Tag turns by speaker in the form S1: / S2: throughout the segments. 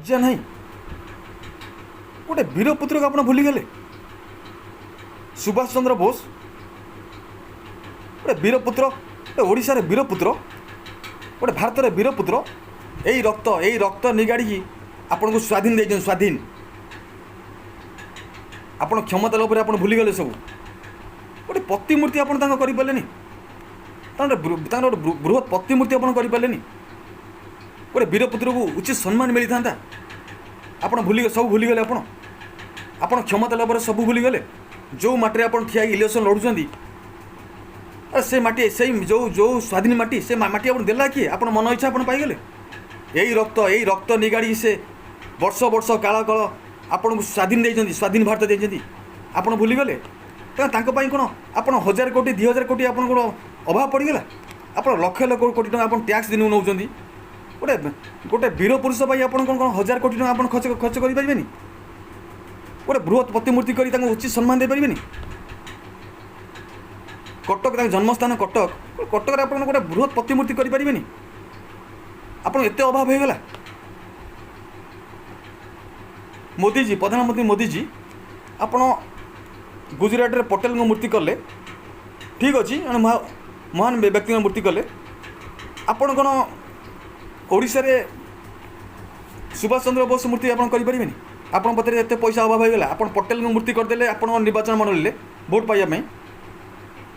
S1: ଯେ ନାହିଁ गोटे वीरपुत्र को आप भूलीगले सुभाष चंद्र बोस गोटे वीरपुत्र गोटे ओडिशा रे वीरपुत्र गोटे भारत रे वीरपुत्र यही रक्त निगाड़ी आपन को स्वाधीन दे स्वाधीन आपण क्षमता लोभ आप भूलीगले सब गोटे प्रतिमूर्ति आप करें बृहत प्रतिमूर्ति आप करें गोटे वीरपुत्र को उचित सम्मान मिली था आप भूली सब भूलीगले आपण क्षमता लोभ सब भूलीगले जो माटी आप ठिया इलेक्शन लड़ुंट से माटी से जो स्वाधीन माटी से माटी आप देला किए आप मन इच्छा आप पाईगले यही रक्त निगाड़ी से वर्ष वर्ष काल काल आपन को स्वाधीन देइछन्ती स्वाधीन भारत देइछन्ती आप भूलीगले कौन आप 1000 कोटी 2000 कोटी आप अभाव पड़गला आप लक्ष लक्ष कोटी टाँग आप टैक्स दिन नौ गोटे गोटे वीर पुरुष आप 1000 कोटी टाँग आप खर्च करें गोटे बृहत प्रतिमूर्ति कर उचित सम्मान दे पारे कटक जन्मस्थान कटक कटक आप गोटे बृहत प्रतिमूर्ति करें आप एत अभाव होगा मोदीजी प्रधानमंत्री मोदीजी आप गुजरात रे पटेल मूर्ति कले ठीक अच्छे महान व्यक्ति मूर्ति कले आपन कौन ओडिशा रे सुभाष चंद्र बोस मूर्ति आप करें आप पत्र एत पैसा अभाव होगा आप पटेल मूर्ति करदे आप निर्वाचन मंडल भोट पाइबा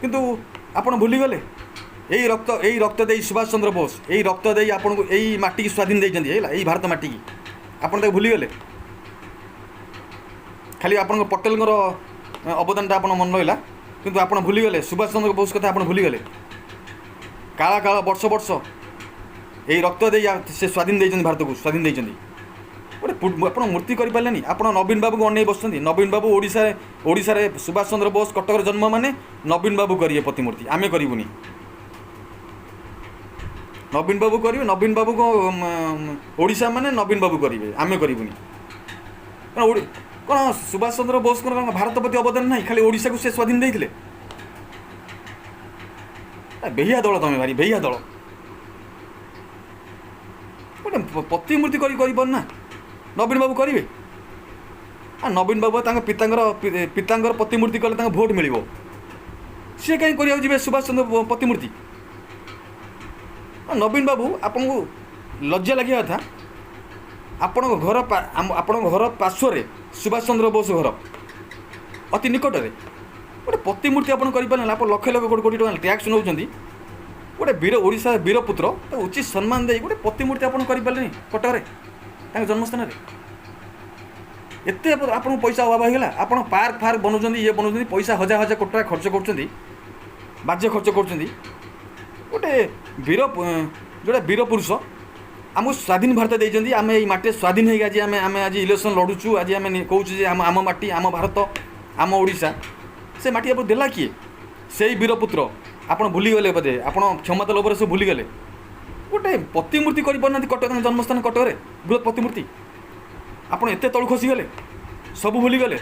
S1: किंतु आप भूलीगले यही रक्त दे सुभाष चंद्र बोस यही रक्त दे आपन को यही माटी की स्वाधीन देइछन्ती यही भारत माटी की आप भूलीगले खाली आप पटेल अवदान आप मन रहा किंतु आप भूलीगले सुभाष चंद्र बोस कथा आप भूलीगले काला काला वर्ष वर्ष यही रक्त दे से स्वाधीन देइछन्ती भारत को स्वाधीन देइछन्ती गोटे आप मूर्ति करें आप नवीन बाबू को अनै बस नवीन बाबू ओडिशा रे सुभाष चंद्र बोस कटक जन्म माने नवीन बाबू करिए प्रतिमूर्ति आमे करूनी नवीन बाबू करेंगे नवीन बाबू को ओडिशा माने नवीन बाबू करेंगे आमे करूनी कौन सुभाष चंद्र बोस को भारत प्रति अवदान ना खाली ओडिशा को से स्वाधीन देते बेहिया दल तुम भारी बेहिया दल गोटे प्रतिमूर्ति करना नवीन बाबू करेंगे नवीन बाबू पितांगर प्रतिमूर्ति कले भोट मिल सी कहीं कर सुभाष चंद्र प्रतिमूर्ति नवीन बाबू आपन को लज्जा लगे था आपण घर पार्श्व सुभाष चंद्र बोस घर अति निकट में गोटे प्रतिमूर्ति आप करें आप लक्ष लक्ष कोटी कोटी टका टैक्स नौ गोटे वीर ओडिशा वीरपुत्र उचित सम्मान दे गोटे प्रतिमूर्ति आप करें कटक जन्मस्थान एत आप पैसा अभाव होगा आप पार्क फार्क बनाऊँ ये बनाऊँ पैसा हजार हजार कोटी टका खर्च कर बाज्य खर्च कर गोटे जोड़ा वीर पुरुष आमको स्वाधीन भारत देइछन्ती आम ये माटी स्वाधीन है आज आम आज इलेक्शन लड़ुचु आज आम कहूँ आम माटी आम भारत आम ओडिशा से माटी आप देला किए से वीरपुत्र आप भूलीगले बोधे आप क्षमता लोभ सब भूलीगले गोटे प्रतिमूर्ति करना कटक जन्मस्थान कटक बृहत प्रतिमूर्ति आप एत तलू खसीगले सब भूलीगले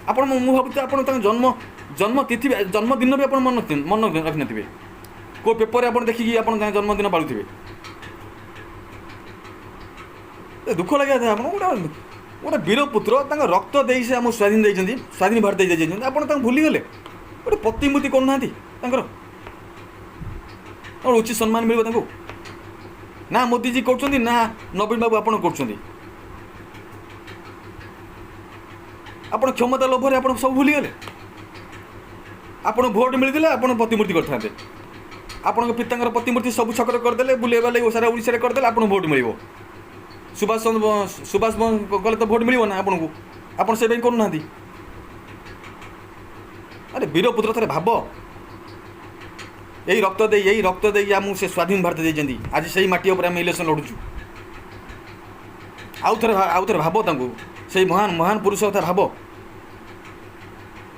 S1: आप भावुँ आप जन्म जन्म तिथि जन्मदिन भी आप मन रखि थे को पेपर आप देखिए आप जन्मदिन पालुवे दुख लगे था गोटे गोटे वीरपुत्र रक्त दे से आम स्वाधीन देइछन्ती स्वाधीन भारत देइछन्ती आप भूलीगले गोटे प्रतिमूर्ति करना उचित सम्मान मिल ना मोदीजी कर ना नवीन बाबू आप कर क्षमता लोभ आप सब भूलीगले आप भोट मिलते आप प्रतिमूर्ति करते आपण पिता प्रतिमूर्ति सब छक करदे बुलेवा लगे सारा ओडिशा करदे आप भोट मिल सुभाष गले तो भोट मिल ना आपन को आप से करना अरे वीरपुत्र थे भाव यही रक्त दे आम से स्वाधीन भारत देइछन्ती आज से माटी उपर आम इलेक्शन लड़ुचु आउ थे भाव से महान महान पुरुष कथा भाव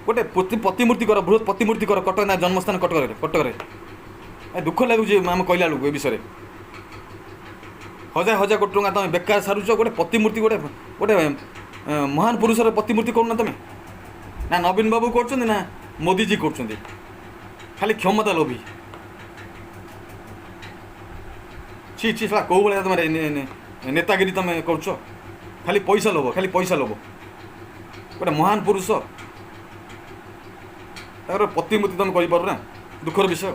S1: गोटे प्रतिमूर्ति कर बृहत प्रतिमूर्ति कर कटक ना जन्मस्थान कटक दुख लगुच आम कहला लोक ए विषय हजार हजार कोटी टका तुम बेकार सारुच गोटे प्रतिमूर्ति गोटे गोटे महान पुरुषर प्रतिमूर्ति करना तुम ना नवीन बाबू कर ना मोदीजी कर खाली क्षमता लोभी छि छि कौ भाया तुम नेतागिरी तुम कर ଖାଲି ପଇସା ଲୋଭ, ଖାଲି ପଇସା ଲୋଭ। ଗୋଟେ ମହାନ ପୁରୁଷ ତାଙ୍କର ପ୍ରତିମୂର୍ତ୍ତି ତମେ କରିପାରୁନା, ଦୁଃଖର ବିଷୟ।